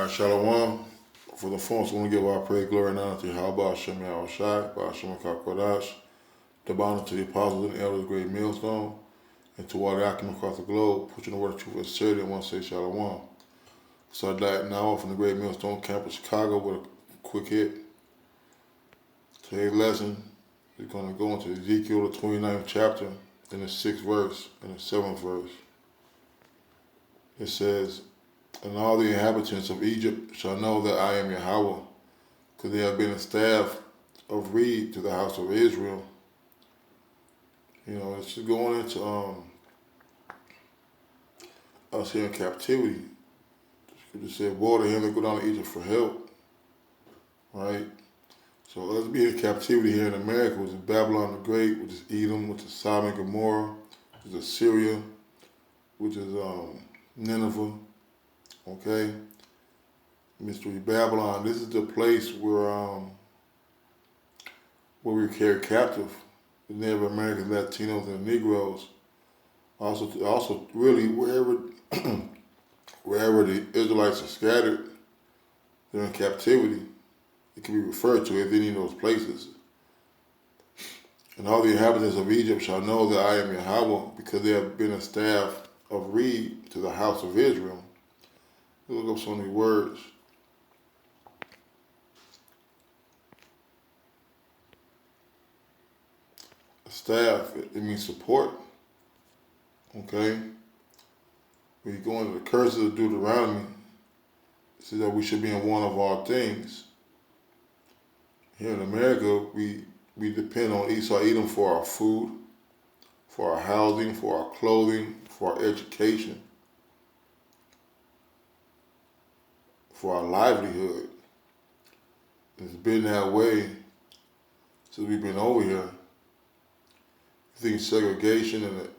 Shalom. For the fonts, we want to give our praise, glory, and honor to Yahweh, Hashem, Yahweh Shai, Hashem, Kodash, the honor to the apostles and elders, great millstone, and to all the acumen across the globe, pushing the word of truth and sincerity, and want to say Shalom. So I died now from the great millstone campus, Chicago, with a quick hit. Today's lesson is going to go into Ezekiel, the 29th chapter, in the 6th verse and the 7th verse. It says, "And all the inhabitants of Egypt shall know that I am Yahweh, because they have been a staff of reed to the house of Israel." You know, it's just going into us here in captivity. It said, "Woe to him that go down to Egypt for help." Right? So let's be in captivity here in America, which is Babylon the Great, which is Edom, which is Sodom and Gomorrah, which is Assyria, which is Nineveh. Okay, Mystery Babylon. This is the place where we carry captive the Native Americans, Latinos, and Negroes. Also, really wherever wherever the Israelites are scattered, they're in captivity. It can be referred to as any of those places. "And all the inhabitants of Egypt shall know that I am Yahweh, because they have been a staff of reed to the house of Israel." Look up some of these words. Staff, it means support. Okay? When you go into the curses of Deuteronomy, it says that we should be in want of all things. Here in America, we depend on Esau Edom for our food, for our housing, for our clothing, for our education, for our livelihood. It's been that way since we've been over here. I think segregation and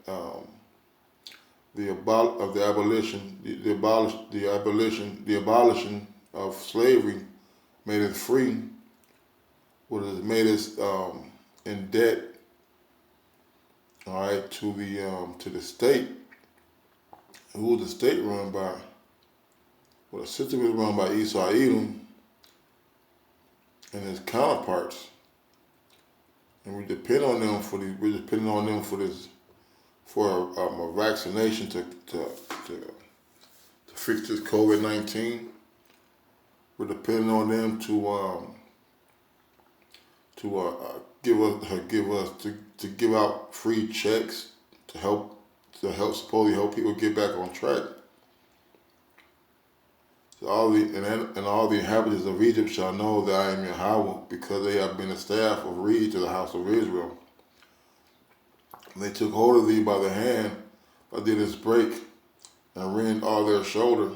the abolition of slavery made us free. What has made us in debt, all right, to the state. Who was the state run by? Well, the system is run by Esau Edom and his counterparts, and we depend on them for a vaccination to fix this COVID-19. We're depending on them to give out free checks to supposedly help people get back on track. So all the inhabitants of Egypt shall know that I am Yahweh, because they have been a staff of reed to the house of Israel. And they took hold of thee by the hand, I did this break, and rend all their shoulder.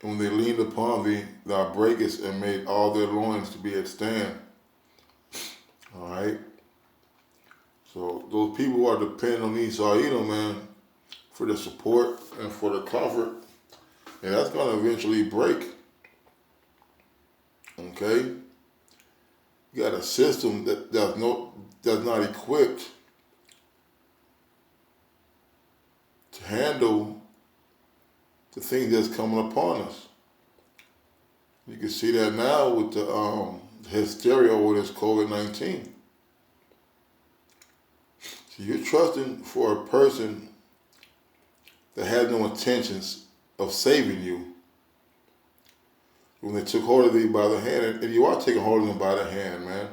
And when they leaned upon thee, thou breakest, and made all their loins to be at stand. All right. So those people who are dependent on Esau Edom, man, for the support and for the comfort, and that's going to eventually break. Okay. You got a system that's not equipped to handle the thing that's coming upon us. You can see that now with the hysteria over this COVID-19. So you're trusting for a person that has no intentions of saving you. When they took hold of thee by the hand, and you are taking hold of them by the hand, man.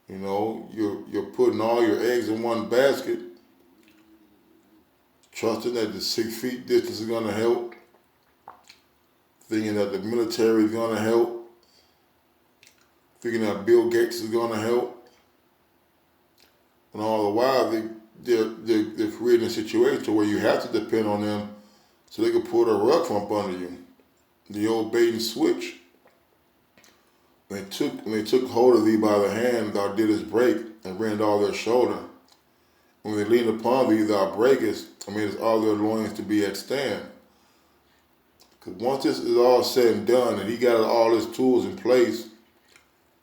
You know, you're putting all your eggs in one basket, trusting that the 6 feet distance is going to help, thinking that the military is going to help, thinking that Bill Gates is going to help, and all the while they're creating a situation where you have to depend on them so they can pull the rug from under you. The old bait and switch. When they took hold of thee by the hand, thou didst break, and rend all their shoulder. When they leaned upon thee, thou breakest, and madest all their loins to be at stand. Because once this is all said and done, and he got all his tools in place,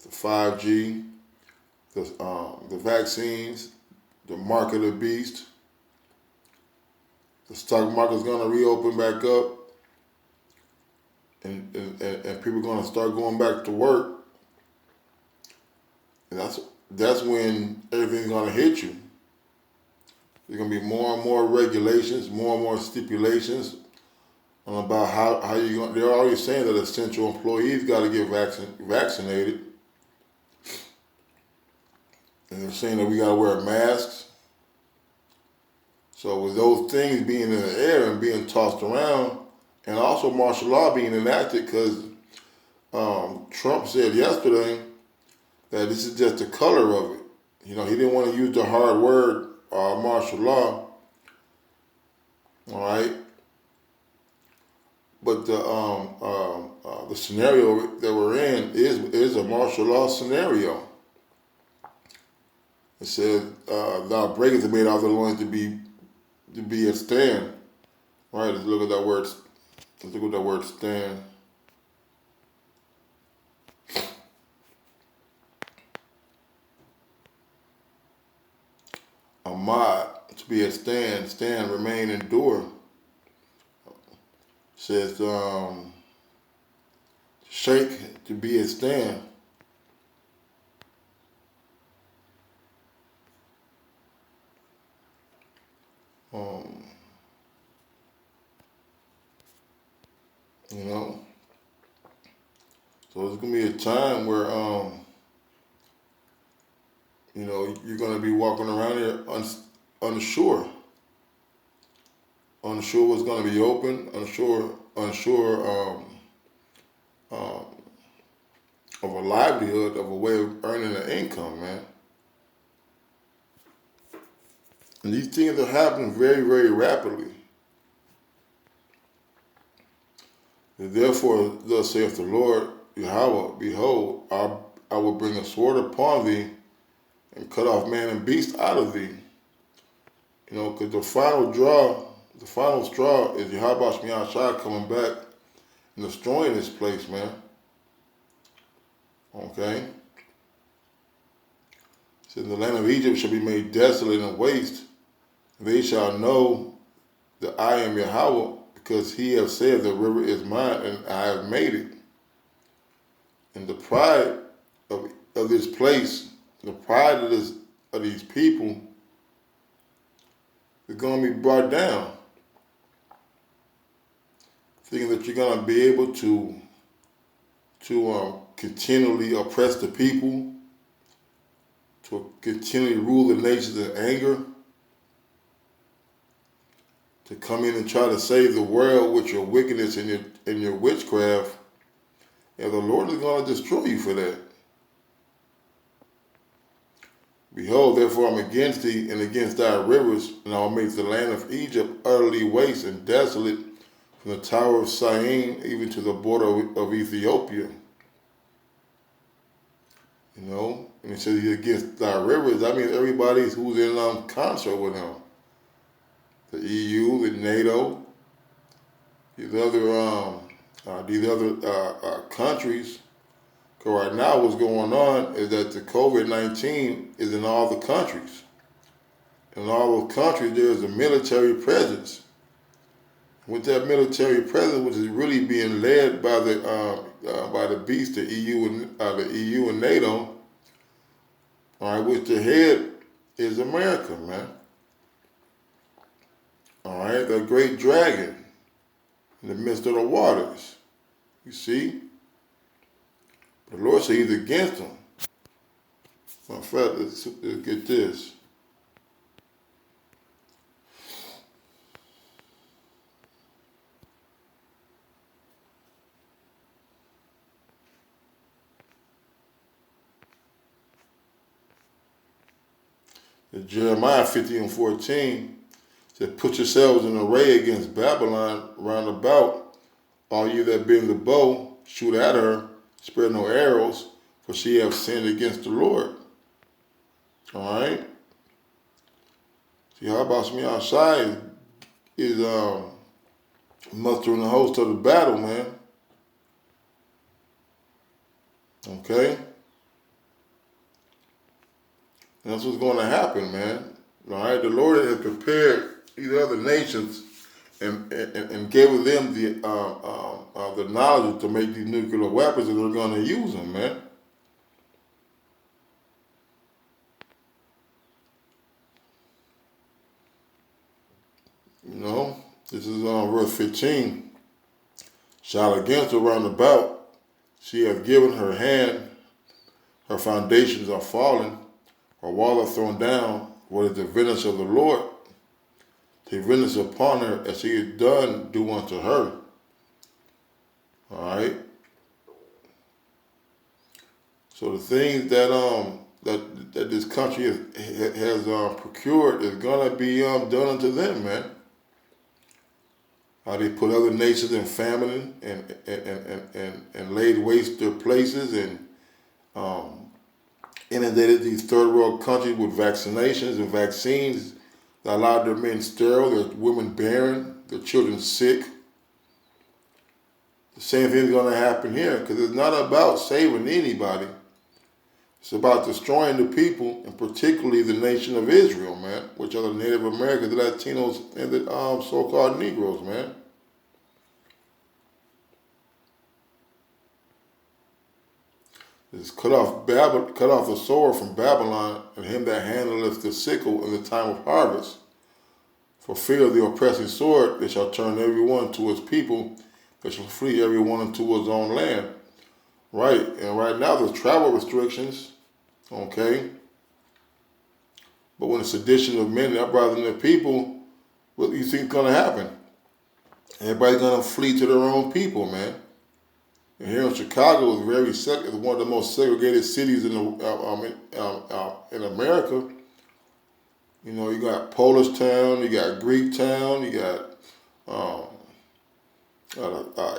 the 5G, the vaccines, the mark of the beast, the stock market's going to reopen back up. and people are going to start going back to work, and that's when everything's going to hit you. There's going to be more and more regulations, more and more stipulations about how you're going. They're already saying that essential employees got to get vaccinated, and they're saying that we got to wear masks. So with those things being in the air and being tossed around, and also martial law being enacted, because Trump said yesterday that this is just the color of it. He didn't want to use the hard word martial law. All right, but the scenario that we're in is a martial law scenario. It says thou breakest the made out of the loins to be a stand. All right, let's look at that word. Let's look at that word stand. Ahmad, to be a stand, remain, endure. Says shake, to be a stand. You know, so it's gonna be a time where you're gonna be walking around here unsure what's gonna be open, unsure of a livelihood, of a way of earning an income, man. And these things are happening very, very rapidly. And therefore, thus saith the Lord, Yahweh, behold, I will bring a sword upon thee and cut off man and beast out of thee. Because the final straw is Yahweh Shemiah Shai coming back and destroying this place, man. Okay? It says, the land of Egypt shall be made desolate and waste. They shall know that I am Yahweh, because he has said the river is mine and I have made it. And the pride of this place, the pride of these people is going to be brought down. Thinking that you're going to be able to continually oppress the people, to continually rule the nations in anger, to come in and try to save the world with your wickedness and your witchcraft, and the Lord is going to destroy you for that. Behold, therefore I'm against thee and against thy rivers, and I will make the land of Egypt utterly waste and desolate, from the tower of Syene even to the border of Ethiopia. And he says he's against thy rivers. That means everybody who's in concert with him. The EU, the NATO, these other countries. Because right now what's going on is that the COVID-19 is in all the countries. In all those countries, there's a military presence. With that military presence, which is really being led by the beast, the EU and NATO, all right, which the head is America, man. All right, the great dragon in the midst of the waters. You see? The Lord said he's against them. In fact, let's get this. In Jeremiah 50:14 said, put yourselves in array against Babylon round about, all you that bend the bow, shoot at her, spare no arrows, for she hath sinned against the Lord. All right? See, how about Shemiah Shai is mustering the host of the battle, man. Okay? And that's what's going to happen, man. All right? The Lord has prepared these other nations and gave them the knowledge to make these nuclear weapons, and they're going to use them, man. You know, this is verse 15. Shall against her round about, she hath given her hand, her foundations are fallen, her walls are thrown down. What is the vengeance of the Lord? The vengeance upon her as he has done, do unto her. All right. So the things that this country has procured is gonna be done unto them, man. How they put other nations in famine and laid waste their places and inundated these third world countries with vaccinations and vaccines that allowed their men sterile, their women barren, their children sick. The same thing is going to happen here because it's not about saving anybody. It's about destroying the people, and particularly the nation of Israel, man, which are the Native Americans, the Latinos, and the so-called Negroes, man. It's cut off the sword from Babylon, and him that handleth the sickle in the time of harvest. For fear of the oppressing sword, they shall turn every one to his people, they shall flee every one unto his own land. Right, and right now there's travel restrictions, okay? But when the sedition of men, uprising of people, what do you think is going to happen? Everybody's going to flee to their own people, man. And here in Chicago is one of the most segregated cities in America. You know, you got Polish town, you got Greek town, you got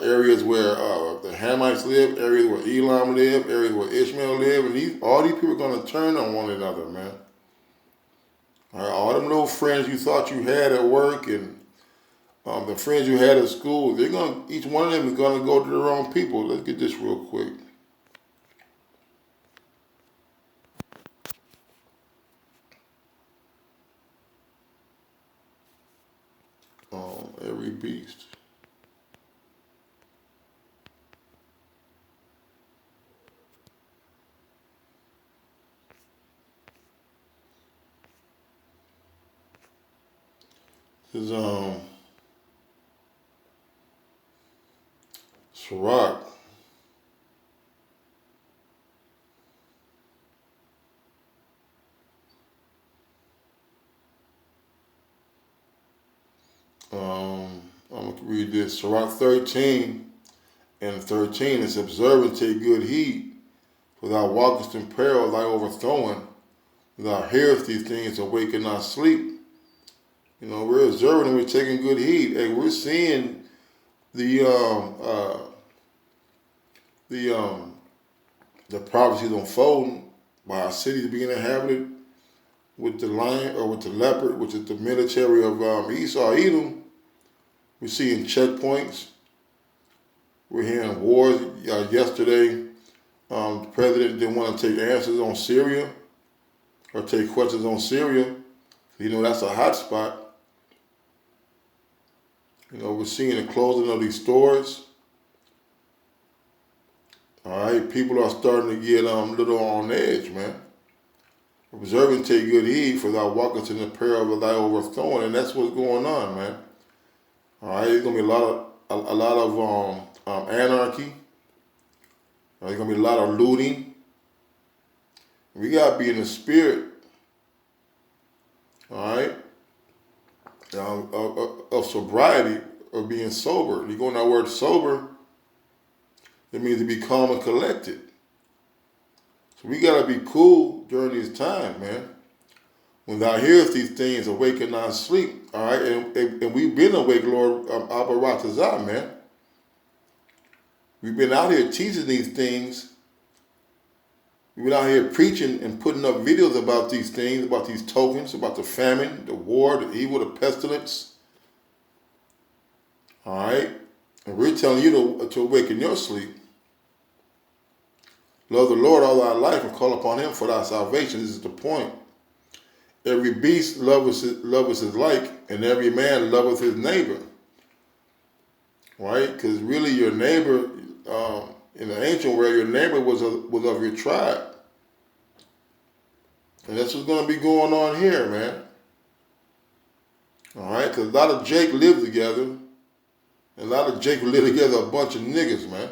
areas where the Hamites live, areas where Elam live, areas where Ishmael live, and all these people are going to turn on one another, man. All them little friends you thought you had at work and the friends you had at school, each one of them is going to go to their own people. Let's get this real quick. Every beast. This is Sirach. I'm going to read this. Sirach 13 and 13. It's observe and take good heed, for thou walkest in peril, thy overthrowing. Thou hearest these things, awake and not sleep. You know, we're observing and we're taking good heed. Hey, we're seeing the prophecies unfolding by our cities being inhabited with the lion or with the leopard, which is the military of Esau, Edom. We're seeing checkpoints. We're hearing wars. Yesterday, the president didn't want to take answers on Syria or take questions on Syria. You know, that's a hot spot. You know, we're seeing the closing of these stores. All right, people are starting to get a little on edge, man. Observe and take good heed, for thou walkest in the peril of thy overthrowing, and that's what's going on, man. All right, there's gonna be a lot of anarchy. There's gonna be a lot of looting. We gotta be in the spirit, all right, of sobriety, of being sober. You go in that word sober, it means to be calm and collected. So we gotta be cool during these times, man. When thou hearest these things, awake and not sleep. All right, and we've been awake, Lord Abba Ratazah, man. We've been out here teaching these things. We've been out here preaching and putting up videos about these things, about these tokens, about the famine, the war, the evil, the pestilence. All right, and we're telling you to awaken your sleep. Love the Lord all thy life and call upon him for thy salvation. This is the point. Every beast loveth his like, and every man loveth his neighbor. right? Because really your neighbor, in the ancient world, your neighbor was of your tribe. And that's what's going to be going on here, man. All right? Because a lot of Jake live together. And a lot of Jake live together, a bunch of niggas, man.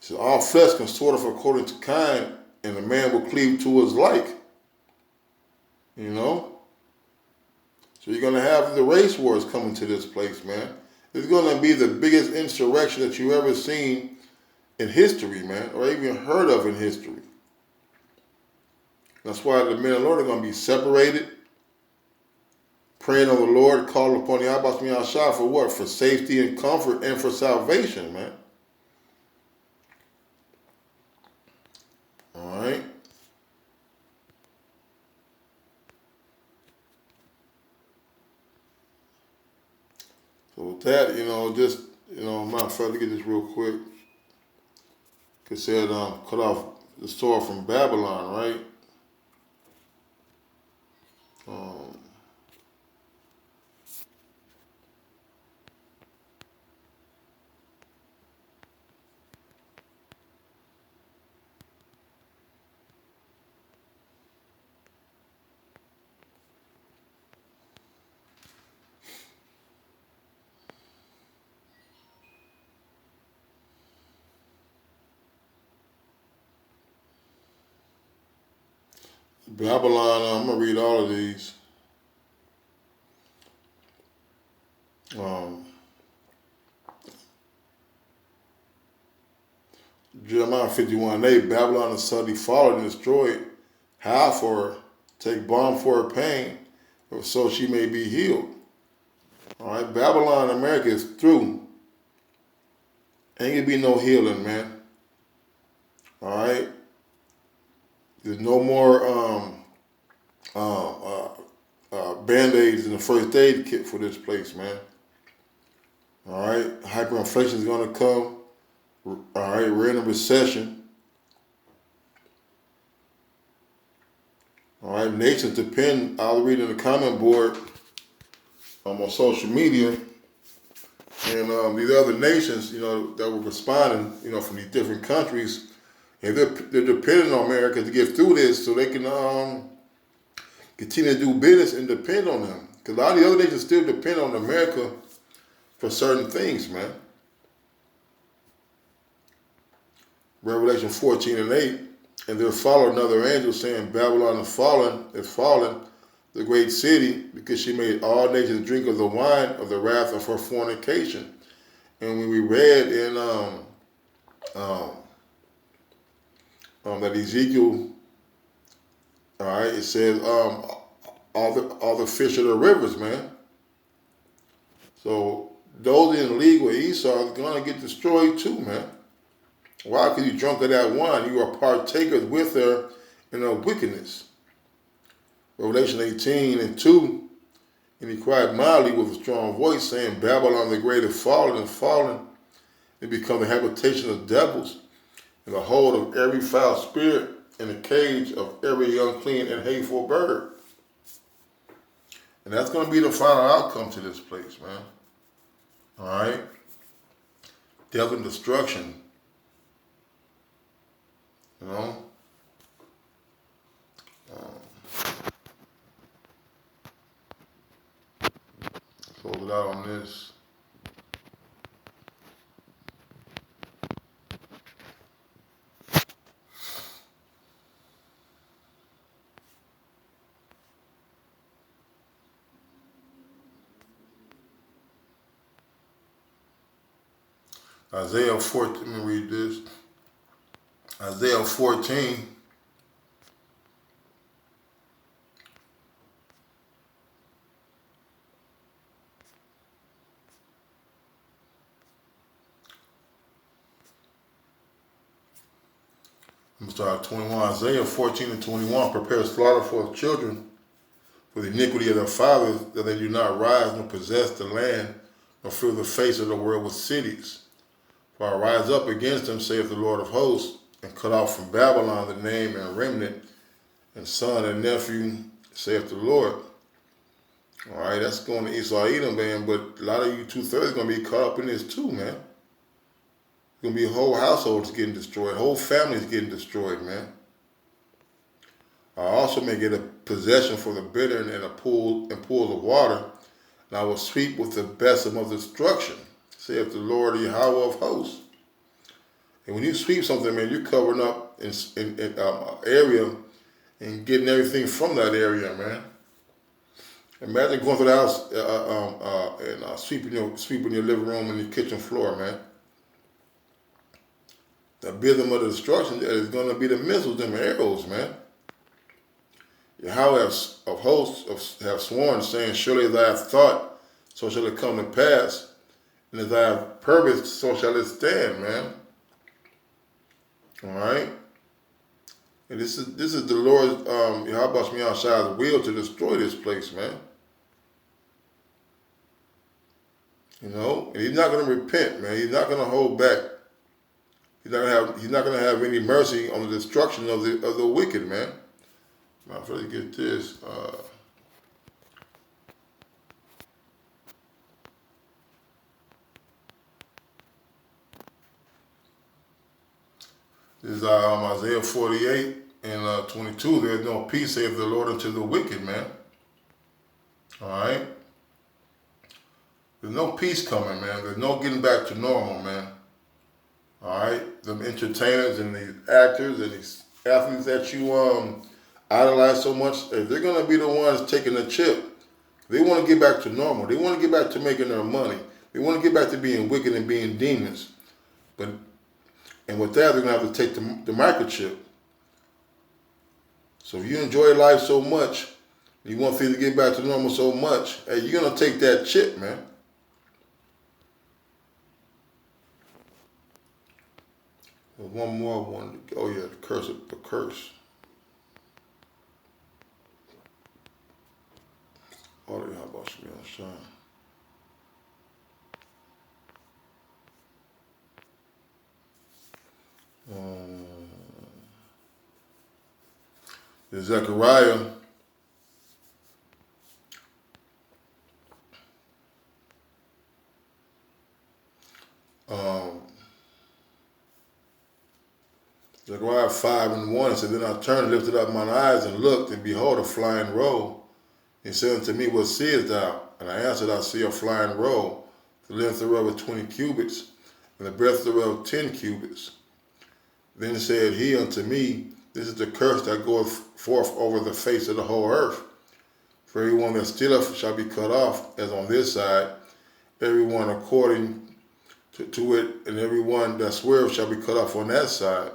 So all flesh consorteth according to kind, and a man will cleave to his like. You know? So you're going to have the race wars coming to this place, man. It's going to be the biggest insurrection that you ever seen in history, man, or even heard of in history. That's why the men of the Lord are going to be separated, praying on the Lord, calling upon the Abbas Miyashah for what? For safety and comfort and for salvation, man. All right? So with that, just, matter of fact, let me get this real quick. It said, cut off the sword from Babylon, right? Babylon, I'm going to read all of these. Jeremiah 51:8, Babylon is suddenly fallen and destroyed. How for her? Take balm for her pain, so she may be healed. All right, Babylon, America is through. Ain't gonna be no healing, man. All right, there's no more Band-Aids in the first aid kit for this place, man. All right, hyperinflation is gonna come. All right, we're in a recession. All right, nations depend. I was reading the comment board on social media, and these other nations, that were responding, from these different countries, and they're depending on America to get through this, so they can continue to do business and depend on them. Because a lot of the other nations still depend on America for certain things, man. Revelation 14:8, and there followed another angel saying, Babylon is fallen, the great city, because she made all nations drink of the wine of the wrath of her fornication. And when we read in that Ezekiel, all right, it says all the fish of the rivers, man. So those in league with Esau are gonna get destroyed too, man. Why? Because you drunk of that wine. You are partakers with her in her wickedness. Revelation 18:2, and he cried mildly with a strong voice, saying, Babylon the great is fallen, and become the habitation of devils, and the hold of every foul spirit, and the cage of every unclean and hateful bird. And that's going to be the final outcome to this place, man. All right? Death and destruction. Close it out on this. Isaiah 14, let me read this. Isaiah 14. I'm going to start at 21. Isaiah 14:21. Prepare slaughter for the children, for the iniquity of their fathers, that they do not rise nor possess the land, nor fill the face of the world with cities. For I rise up against them, saith the Lord of hosts, and cut off from Babylon the name and remnant, and son and nephew, saith the Lord. All right, that's going to Esau Edom, man. But a lot of you 2/3 going to be caught up in this too, man. Going to be whole households getting destroyed, whole families getting destroyed, man. I also may get a possession for the bitter and a pool and pools of water, and I will sweep with the besom of destruction, saith the Lord Yahweh of hosts. And when you sweep something, man, you're covering up in area and getting everything from that area, man. Imagine going to the house and sweeping your living room and your kitchen floor, man. The rhythm of the destruction is going to be the missiles and the arrows, man. Yahweh of hosts have sworn, saying, surely as I have thought, so shall it come to pass. And as I have purposed, so shall it stand, man. All right? And this is the Lord, Yahweh Shemiah's will to destroy this place, man. You know? And he's not going to repent, man. He's not going to hold back. He's not going to have any mercy on the destruction of the wicked, man. Now, if I get this, this is Isaiah 48 and 22. There's no peace, saith the Lord, unto the wicked, man. All right? There's no peace coming, man. There's no getting back to normal, man. All right? The entertainers and these actors and these athletes that you idolize so much, they're going to be the ones taking the chip. They want to get back to normal. They want to get back to making their money. They want to get back to being wicked and being demons. And with that, they're going to have to take the microchip. So if you enjoy life so much, you want things to get back to normal so much, hey, you're going to take that chip, man. There's one more one. Oh, yeah, the curse. Oh, yeah, how about Shemiah Zechariah. Zechariah 5:1 said, then I turned and lifted up mine eyes and looked, and behold, a flying roll. He said unto me, what seest thou? And I answered, I see a flying roll. The length thereof is 20 cubits, and the breadth thereof 10 cubits. Then said he unto me, this is the curse that goeth forth over the face of the whole earth. For everyone that stealeth shall be cut off, as on this side, everyone according to it, and everyone that sweareth shall be cut off on that side.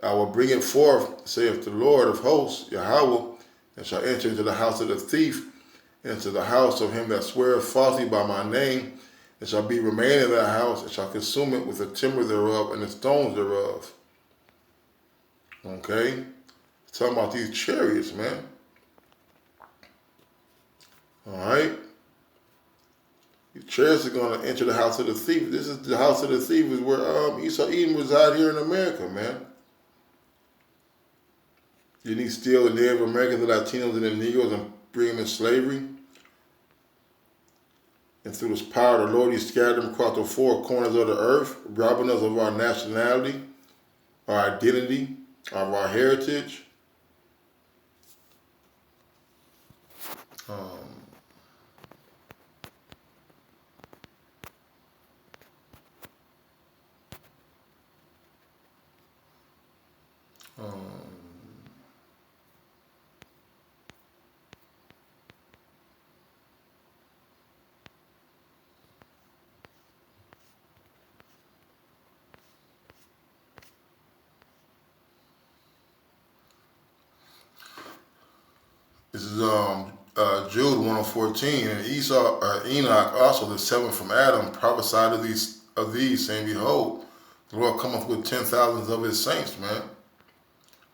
I will bring it forth, saith the Lord of hosts, Yahweh, and shall enter into the house of the thief, and into the house of him that sweareth falsely by my name, and shall be remain in that house, and shall consume it with the timber thereof and the stones thereof. Okay? It's talking about these chariots, man. Alright? These chariots are going to enter the house of the thief. This is the house of the thief, is where Esau Edom reside here in America, man. Didn't he steal the Native Americans, the Latinos, and the Negroes and bring them in slavery? And through this power of the Lord, he scattered them across the four corners of the earth, robbing us of our nationality, our identity, of our heritage. Um, This is Jude 1:14, and Enoch also the seventh from Adam prophesied of these, saying, behold, the Lord cometh with 10,000s of his saints, man.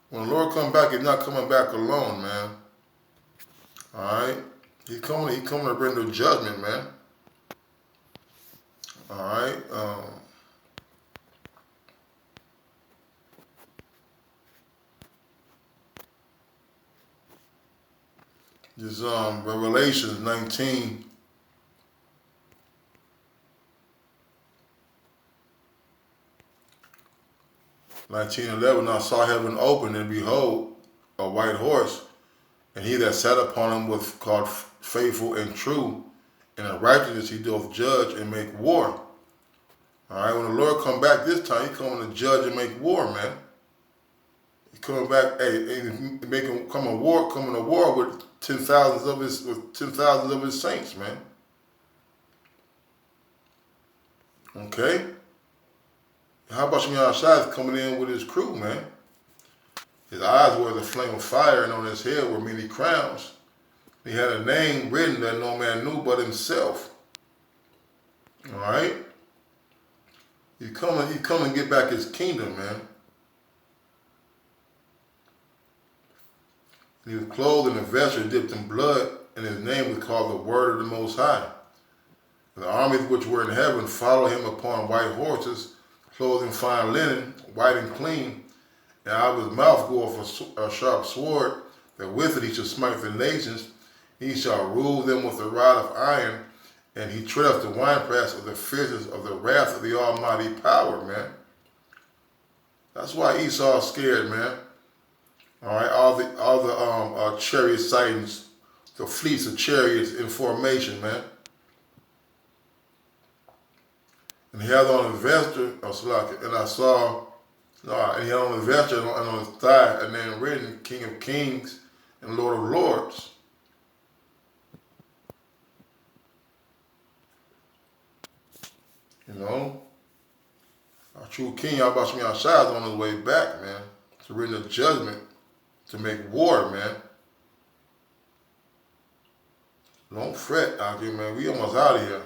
When the Lord come back, he's not coming back alone, man. Alright? He's coming to bring the judgment, man. Alright? This Revelations 19. I saw heaven open, and behold, a white horse, and he that sat upon him was called Faithful and True, and in righteousness he doth judge and make war. All right, when the Lord come back this time, he coming to judge and make war, man. He coming back, making coming to war with 10,000s of his saints, man. Okay. How about Shemi Shai coming in with his crew, man? His eyes were the flame of fire, and on his head were many crowns. He had a name written that no man knew but himself. All right. He come and get back his kingdom, man. He was clothed in a vesture dipped in blood, and his name was called the Word of the Most High. The armies which were in heaven followed him upon white horses, clothed in fine linen, white and clean, and out of his mouth goeth a sharp sword, that with it he shall smite the nations. He shall rule them with a rod of iron, and he treadeth the winepress of the fierceness of the wrath of the Almighty power, man. That's why Esau is scared, man. All right, all the chariot sightings, the fleets of chariots in formation, man. And he had on a vesture, and I saw, and he had on a vesture and on his thigh a name written, King of Kings and Lord of Lords. You know, our true king, Yahweh Shemi Shai, is on his way back, man, to render judgment, to make war, man. Don't fret out here, man. We almost out of here.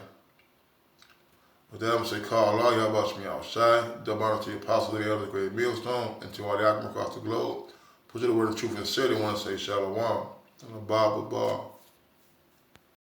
With that, I'm going to say, call Allah, Yahweh Shemi Shai, double honor to the apostles of the elders, great millstone, and to all the alchemy across the globe. Put you the word of truth and sincerity, want to say shalom, and a Bible bar.